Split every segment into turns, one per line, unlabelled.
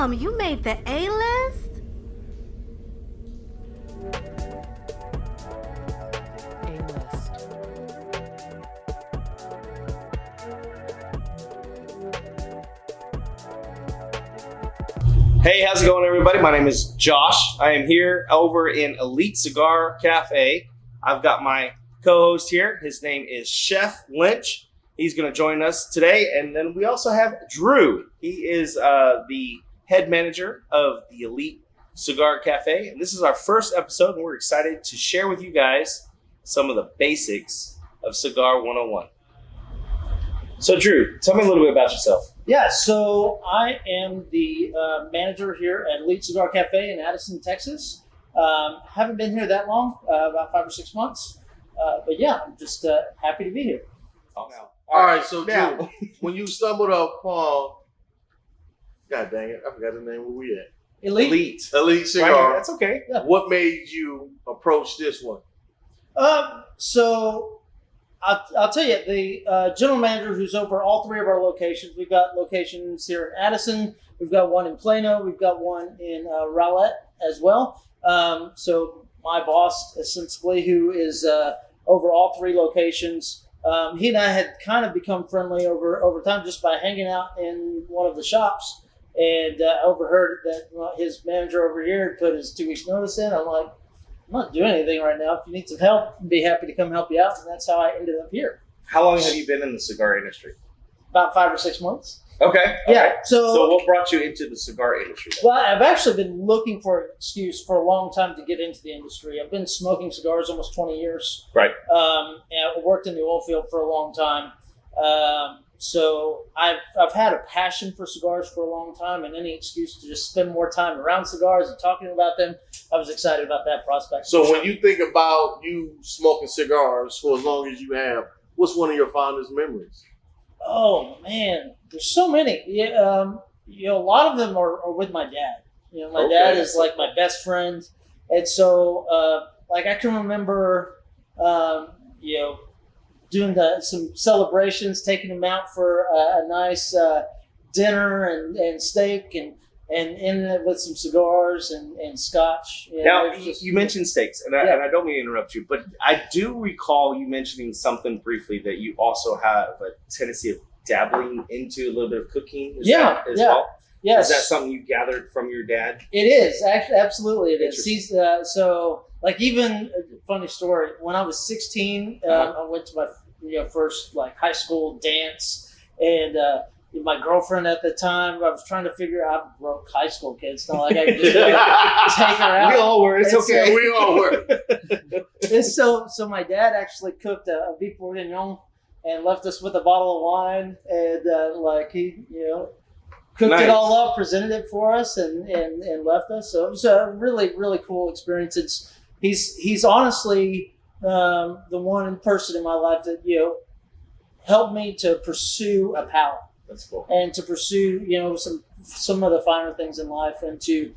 Damn, you made the A-list?
Hey, how's it going, everybody? My name is Josh. I am here over in Elite Cigar Cafe. I've got my co-host here. His name is Chef Lynch. He's going to join us today. And then we also have Drew. He is the head manager of the Elite Cigar Cafe. And this is our first episode, and we're excited to share with you guys some of the basics of Cigar 101. So, Drew, tell me a little bit about yourself.
Yeah, so I am the manager here at Elite Cigar Cafe in Addison, Texas. Haven't been here that long, about 5 or 6 months. But yeah, I'm just happy to be here.
All right, so Drew, when you stumbled upon, God dang it, I forgot the name. Where we at?
Elite
Cigar.
Right, that's okay.
Yeah.
What made you approach this one?
So I'll tell you, the general manager who's over all three of our locations. We've got locations here in Addison. We've got one in Plano. We've got one in Rowlett as well. So my boss, essentially, who is over all three locations, he and I had kind of become friendly over time just by hanging out in one of the shops. And I overheard that his manager over here put his 2 weeks notice in. I'm like, I'm not doing anything right now. If you need some help, I'd be happy to come help you out. And that's how I ended up here.
How long have you been in the cigar industry?
About 5 or 6 months.
Okay.
Yeah.
So what brought you into the cigar industry?
Well, I've actually been looking for an excuse for a long time to get into the industry. I've been smoking cigars almost 20 years.
Right.
And I worked in the oil field for a long time. So I've had a passion for cigars for a long time, and any excuse to just spend more time around cigars and talking about them, I was excited about that prospect.
So when you think about you smoking cigars for as long as you have, what's one of your fondest memories?
Oh man, there's so many. Yeah, a lot of them are with my dad. My dad is like my best friend, and so like I can remember, doing some celebrations, taking him out for a nice dinner and steak and ending it with some cigars and scotch.
Now, you mentioned steaks, and I don't mean to interrupt you, but I do recall you mentioning something briefly that you also have a tendency of dabbling into a little bit of cooking as well.
Yes.
Is that something you gathered from your dad?
It is. Actually, absolutely it is. He's so like, even a funny story, when I was 16, I went to my first high school dance, and my girlfriend at the time, I was trying to figure out, I'm broke high school kid. It's not like I could just take her out.
We all were. It's okay.
So we all were.
And so my dad actually cooked a beef bourguignon and left us with a bottle of wine, and he cooked it all up, presented it for us, and left us. So it was a really, really cool experience. He's honestly the one person in my life that helped me to pursue a palate.
That's cool.
And to pursue some of the finer things in life, and to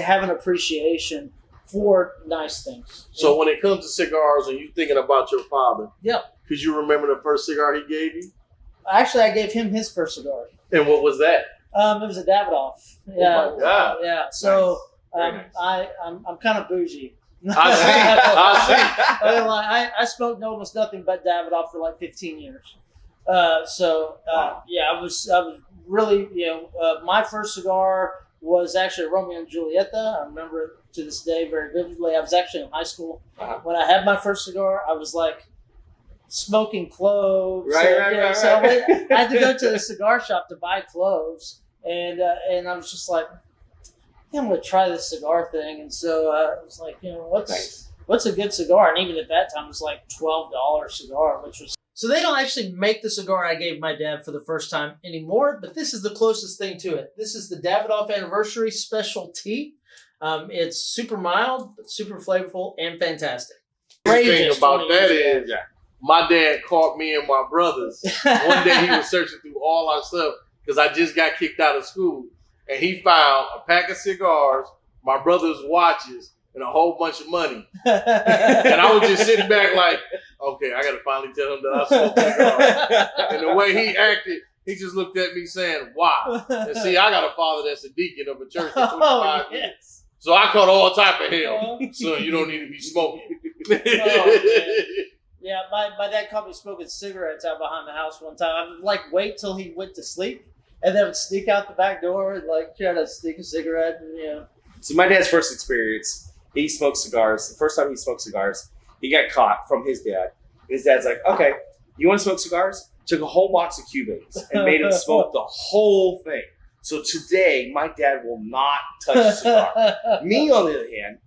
have an appreciation for nice things.
So when it comes to cigars and you thinking about your father,
Yeah.
could you remember the first cigar he gave you?
Actually, I gave him his first cigar.
And what was that?
It was a Davidoff. Yeah.
Oh my God.
Yeah. So
Nice.
I'm kind of bougie.
I see.
I smoked almost nothing but Davidoff for like 15 years. I was really, my first cigar was actually Romeo and Julieta. I remember it to this day very vividly. I was actually in high school. When I had my first cigar, I was like smoking cloves.
Right.
So I had to go to the cigar shop to buy cloves, and I was just like, I'm going to try this cigar thing. And so I was like, what's a good cigar? And even at that time, it was like $12 cigar, which was... So they don't actually make the cigar I gave my dad for the first time anymore, but this is the closest thing to it. This is the Davidoff Anniversary Special Tea. It's super mild, but super flavorful and fantastic.
The thing about that is, my dad caught me and my brothers. One day he was searching through all our stuff because I just got kicked out of school. And he found a pack of cigars, my brother's watches, and a whole bunch of money. And I was just sitting back like, okay, I got to finally tell him that I smoked cigars. And the way he acted, He just looked at me saying, "Why?" And see, I got a father that's a deacon of a church for 25
Oh,
years.
yes.
So I caught all type of hell. So you don't need to be smoking.
Yeah, my dad caught me smoking cigarettes out behind the house one time. I would like wait till he went to sleep, and then would sneak out the back door and like try to sneak a cigarette. And,
So my dad's first experience, he smoked cigars. The first time he smoked cigars, he got caught from his dad. His dad's like, "Okay, you want to smoke cigars?" Took a whole box of Cubans and made him smoke the whole thing. So today, my dad will not touch a cigar. Me, on the other hand,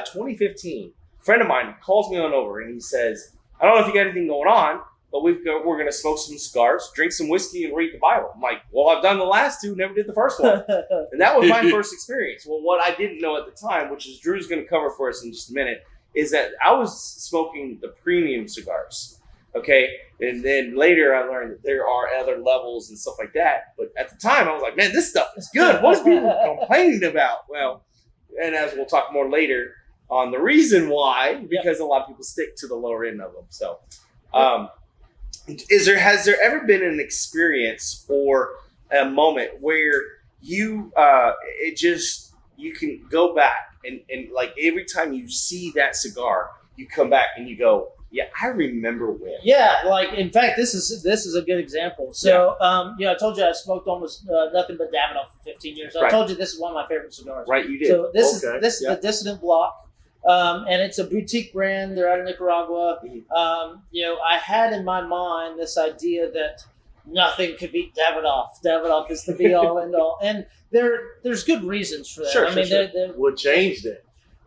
2015, a friend of mine calls me on over and he says, "I don't know if you got anything going on, but we're going to smoke some cigars, drink some whiskey, and read the Bible." I'm like, "Well, I've done the last two, never did the first one." And that was my first experience. Well, what I didn't know at the time, which is Drew's going to cover for us in just a minute, is that I was smoking the premium cigars. Okay, and then later I learned that there are other levels and stuff like that. But at the time, I was like, "Man, this stuff is good. What is people complaining about?" Well, and as we'll talk more later on the reason why, because a lot of people stick to the lower end of them. So, has there ever been an experience or a moment where you you can go back and like every time you see that cigar, you come back and you go, "Yeah, I remember when."
Yeah, like in fact, this is a good example. So, I told you I smoked almost nothing but Davidoff for 15 years. I
Right.
told you this is one of my favorite cigars.
Right, you did.
So this is
Yeah.
the Dissident Block, and it's a boutique brand. They're out of Nicaragua. I had in my mind this idea that nothing could beat Davidoff. Davidoff is the be all end all, and there's good reasons for that.
Sure,
I mean,
sure.
What changed that?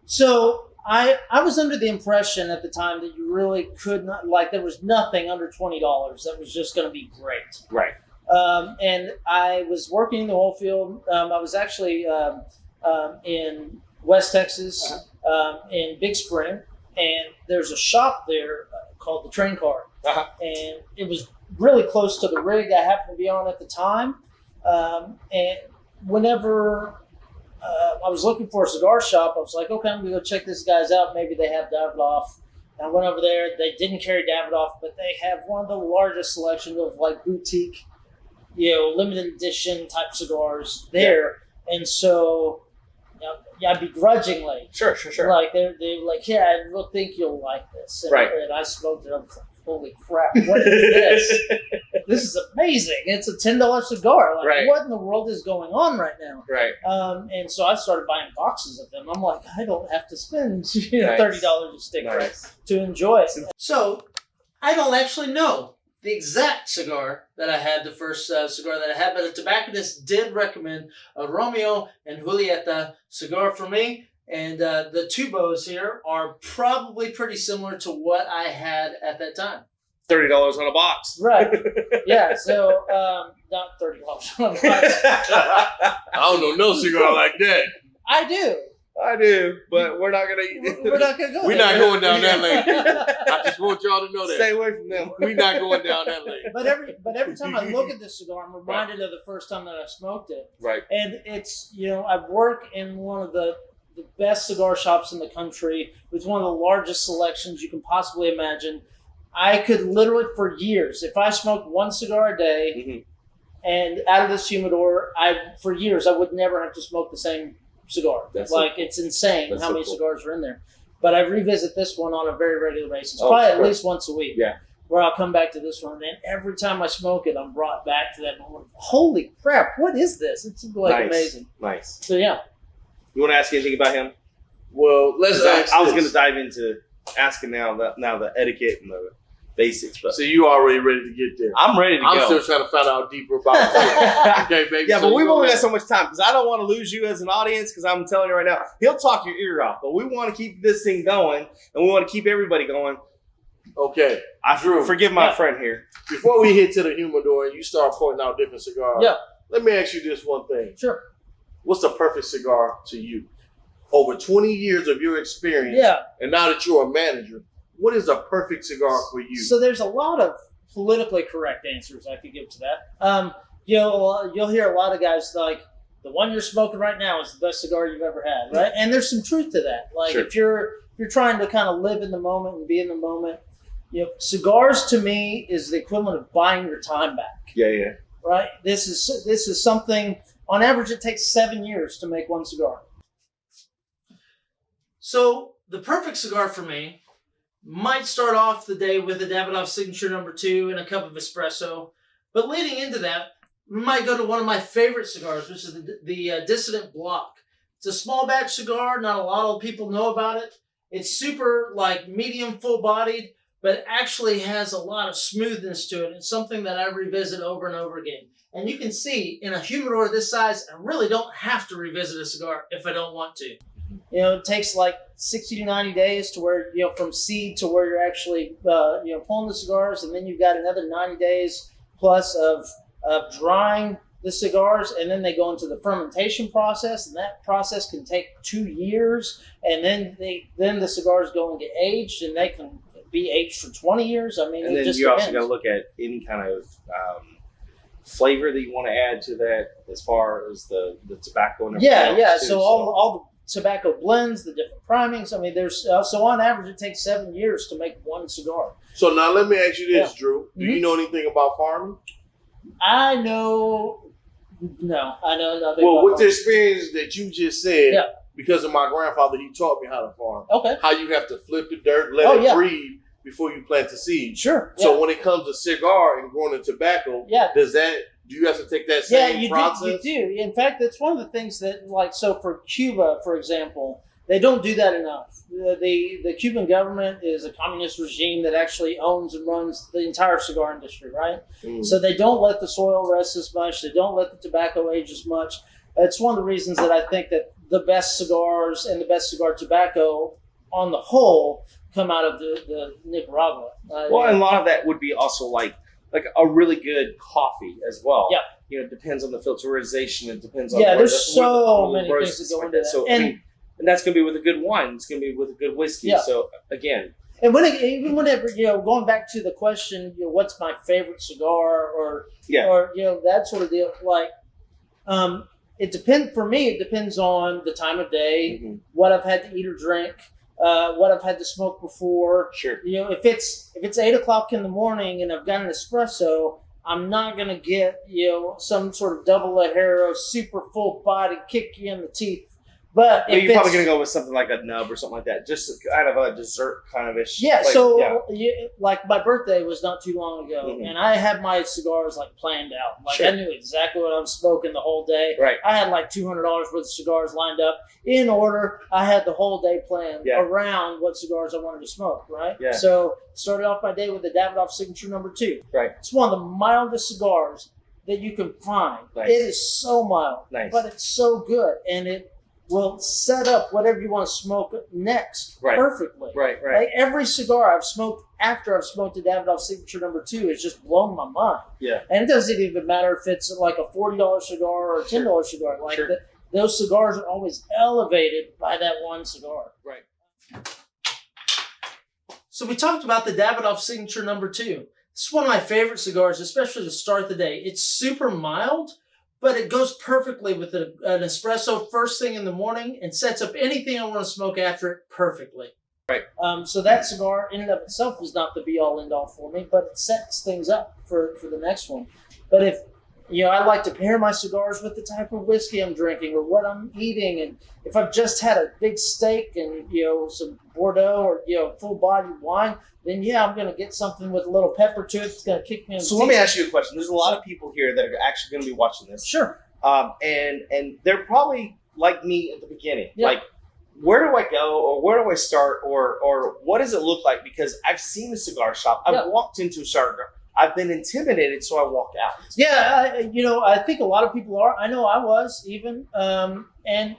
So I was under the impression at the time that you really could not, like, there was nothing under $20 that was just going to be great.
Right.
And I was working in the oil field. I was actually in West Texas, in Big Spring, and there's a shop there called the Train Car.
Uh-huh.
And it was really close to the rig I happened to be on at the time. And whenever I was looking for a cigar shop, I was like, okay, I'm going to go check these guys out. Maybe they have Davidoff. And I went over there. They didn't carry Davidoff, but they have one of the largest selection of like boutique, limited edition type cigars there. Yeah. And so, I begrudgingly,
Sure.
like they're like, "Yeah, I really think you'll like this." And,
Right.
and I smoked it. I'm like, "Holy crap! What is this? This is amazing! It's a $10 cigar. Like,
Right.
what in the world is going on right now?"
Right.
And so I started buying boxes of them. I'm like, I don't have to spend
Nice.
$30 a stick
Nice.
to enjoy it. So I don't actually know the exact cigar that I had, the first cigar that I had, but a tobacconist did recommend a Romeo and Julieta cigar for me. And the tubos here are probably pretty similar to what I had at that time.
$30 on a box.
Right. Yeah. So not $30 on a box.
I don't know no cigar like that.
I do.
I do, but we're not gonna.
We're not gonna go.
We're
there.
not going down that lane. I just want y'all to know that.
Stay away from them.
We're not going down that lane.
But every time I look at this cigar, I'm reminded of the first time that I smoked it.
Right.
And it's, I work in one of the best cigar shops in the country with one of the largest selections you can possibly imagine. I could literally, for years, if I smoked one cigar a day,
Mm-hmm.
and out of this humidor, for years I would never have to smoke the same cigar.
That's
it's insane
That's
how
so
many
cool.
cigars are in there. But I revisit this one on a very regular basis,
Oh,
probably
of
at
course.
least once a week.
Yeah.
Where I'll come back to this one, and then every time I smoke it, I'm brought back to that moment. Holy crap! What is this? It's like amazing.
Nice.
So yeah.
You want to ask anything about him?
Well, let's ask
I was
this.
going to dive into asking now the etiquette and the basics, but
So you already ready to get there.
I'm ready to
I'm
go.
still trying to find out deeper about it. Okay, baby.
Yeah,
so
but we've
you
only
gonna-
got so much time because I don't want to lose you as an audience because I'm telling you right now, he'll talk your ear off. But we want to keep this thing going and we want to keep everybody going.
Okay.
I forgive my friend here.
Before we hit to the humidor and you start pointing out different cigars,
Yeah.
let me ask you this one thing.
Sure.
What's the perfect cigar to you? Over 20 years of your experience,
Yeah.
and now that you're a manager, what is a perfect cigar for you?
So there's a lot of politically correct answers I could give to that. You'll hear a lot of guys like, the one you're smoking right now is the best cigar you've ever had, right? And there's some truth to that. Like
Sure.
if you're trying to kind of live in the moment and be in the moment, cigars to me is the equivalent of buying your time back.
Yeah.
right? This is something, on average, it takes 7 years to make one cigar. So the perfect cigar for me might start off the day with a Davidoff Signature No. 2 and a cup of espresso. But leading into that, we might go to one of my favorite cigars, which is the Dissident Block. It's a small batch cigar. Not a lot of people know about it. It's super medium full-bodied, but actually has a lot of smoothness to it. It's something that I revisit over and over again. And you can see in a humidor this size, I really don't have to revisit a cigar if I don't want to. It takes 60 to 90 days to where, from seed to where you're actually, pulling the cigars. And then you've got another 90 days plus of drying the cigars. And then they go into the fermentation process. And that process can take 2 years. And then the cigars go and get aged. And they can be aged for 20 years. I mean,
and
it
then
just
you
depends.
also got to look at any kind of flavor that you want to add to that as far as the tobacco and everything else, too.
So all the tobacco blends, the different primings. I mean, there's so on average it takes 7 years to make one cigar.
So now let me ask you this, Drew. Do you know anything about farming?
I know nothing.
Well,
about
with the experience that you just said,
Yeah.
because of my grandfather, he taught me how to farm.
Okay.
How you have to flip the dirt, let it breathe before you plant the seed.
Sure.
So when it comes to cigar and growing the tobacco, do you have to take that same process?
You do. In fact, that's one of the things that, so for Cuba, for example, they don't do that enough. The Cuban government is a communist regime that actually owns and runs the entire cigar industry, right? So they don't let the soil rest as much. They don't let the tobacco age as much. It's one of the reasons that I think that the best cigars and the best cigar tobacco on the whole come out of the Nicaragua.
And a lot of that would be also like a really good coffee as well.
Yeah.
It depends on the filterization. It depends on
there's so many things that go into that.
So and that's going to be with a good wine. It's going to be with a good whiskey.
Yeah.
So again,
and whenever going back to the question, what's my favorite cigar, or that sort of deal. It depends. For me, it depends on the time of day, what I've had to eat or drink. What I've had to smoke before.
Sure.
If it's 8 o'clock in the morning and I've got an espresso, I'm not gonna get some sort of double Ajero, super full body, kick you in the teeth. But
you're probably gonna go with something like a nub or something like that, just kind of a dessert kind of ish.
Yeah. My birthday was not too long ago, and I had my cigars planned out. I knew exactly what I was smoking the whole day.
Right.
I had $200 worth of cigars lined up in order. I had the whole day planned around what cigars I wanted to smoke. Right.
Yeah.
So started off my day with the Davidoff Signature No. 2.
Right.
It's one of the mildest cigars that you can find.
Nice.
It is so mild, but it's so good, and it will set up whatever you want to smoke next perfectly.
Right.
Every cigar I've smoked after I've smoked the Davidoff Signature No. 2 has just blown my mind.
Yeah. And
it doesn't even matter if it's a $40 cigar or a $10 cigar. Those cigars are always elevated by that one cigar.
Right.
So we talked about the Davidoff Signature No. 2. It's one of my favorite cigars, especially to start the day. It's super mild, but it goes perfectly with an espresso first thing in the morning and sets up anything I want to smoke after it perfectly.
Right.
So that cigar in and of itself was not the be-all, end-all for me, but it sets things up for the next one. But if, I like to pair my cigars with the type of whiskey I'm drinking or what I'm eating. And if I've just had a big steak and, some Bordeaux or, full-bodied wine, then I'm going to get something with a little pepper to it. It's going to kick me in the teeth.
Let me ask you a question. There's a lot of people here that are actually going to be watching this.
Sure.
And they're probably like me at the beginning.
Yeah.
Where do I go, or where do I start, or what does it look like? Because I've seen a cigar shop. I've walked into a cigar. I've been intimidated, so I walked out.
Yeah, I think a lot of people are. I know I was even. And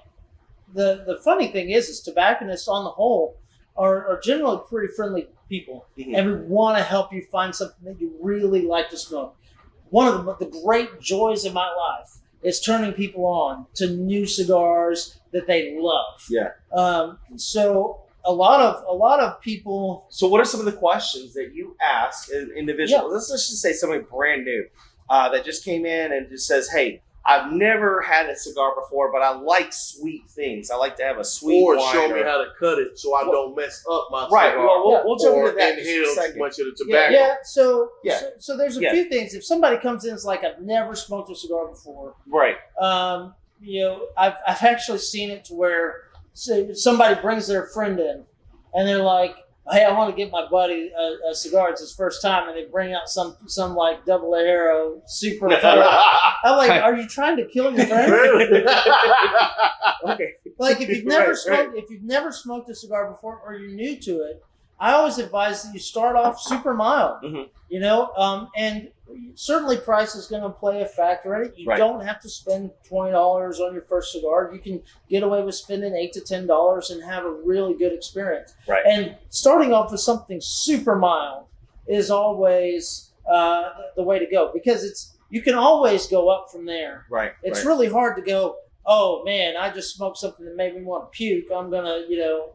the funny thing is tobacconists on the whole are generally pretty friendly people, and we want to help you find something that you really like to smoke. One of the great joys of my life is turning people on to new cigars that they love.
Yeah.
So a lot of people.
So what are some of the questions that you ask an individual? Let's just say somebody brand new that just came in and just says, "Hey, I've never had a cigar before, but I like sweet things. I like to have a sweet
Or
wine.
show me how to cut it so I don't mess up my
Right.
cigar.
Well, we'll jump
or
into that in just a
inhale
second.
too much of the
Yeah,
tobacco.
yeah. So,
Yeah.
so there's a
Yeah.
few things. If somebody comes in and is like, I've never smoked a cigar before,
Right.
I've actually seen it to where somebody brings their friend in, and they're like, "Hey, I want to get my buddy a cigar. It's his first time," and they bring out some like double arrow super. I'm like, "Are you trying to kill your friend?"
Okay.
Like if you've never
Right,
smoked, if you've never smoked a cigar before, or you're new to it, I always advise that you start off super mild.
Mhm.
And certainly price is going to play a factor in it. You
Right.
don't have to spend $20 on your first cigar. You can get away with spending $8 to $10 and have a really good experience.
Right.
And starting off with something super mild is always the way to go, because you can always go up from there.
Right.
It's
right.
really hard to go, oh man, I just smoked something that made me want to puke. I'm gonna,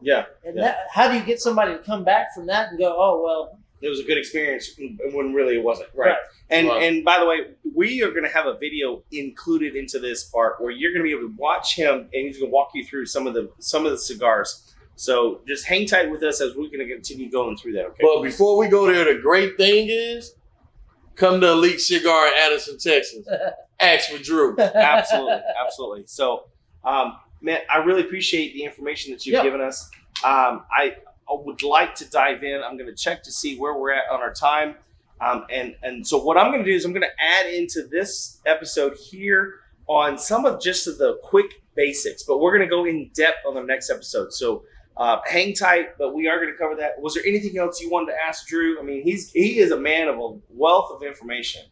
Yeah.
And
Yeah.
how do you get somebody to come back from that and go, oh well,
It was a good experience when really it wasn't. Right. And
Right.
and by the way, we are going to have a video included into this part where you're going to be able to watch him, and he's going to walk you through some of the cigars. So just hang tight with us as we're going to continue going through that. Okay.
But before we go there, the great thing is, come to Elite Cigar in Addison, Texas. Ask for Drew.
Absolutely, absolutely. So, man, I really appreciate the information that you've given us. I would like to dive in. I'm going to check to see where we're at on our time. And so what I'm going to do is I'm going to add into this episode here on some of just the quick basics, but we're going to go in depth on the next episode. So hang tight, but we are going to cover that. Was there anything else you wanted to ask Drew? I mean, he is a man of a wealth of information.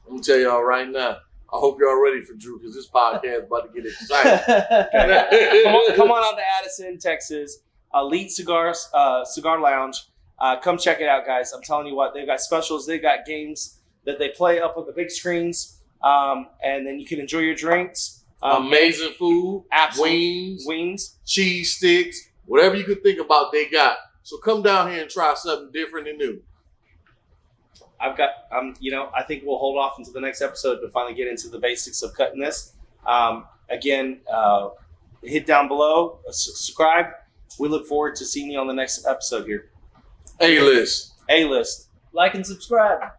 I'm going to tell y'all right now, I hope y'all ready for Drew, because this podcast is about to get exciting.
Come on out to Addison, Texas. Elite Cigars, Cigar Lounge. Come check it out, guys. I'm telling you what, they've got specials. They've got games that they play up on the big screens. And then you can enjoy your drinks.
Amazing food.
Absolutely.
Wings. Cheese sticks. Whatever you could think about, they got. So come down here and try something different and new.
I've got, I think we'll hold off until the next episode to finally get into the basics of cutting this. Again, hit down below, subscribe. We look forward to seeing you on the next episode here.
A-list.
A-list.
Like and subscribe.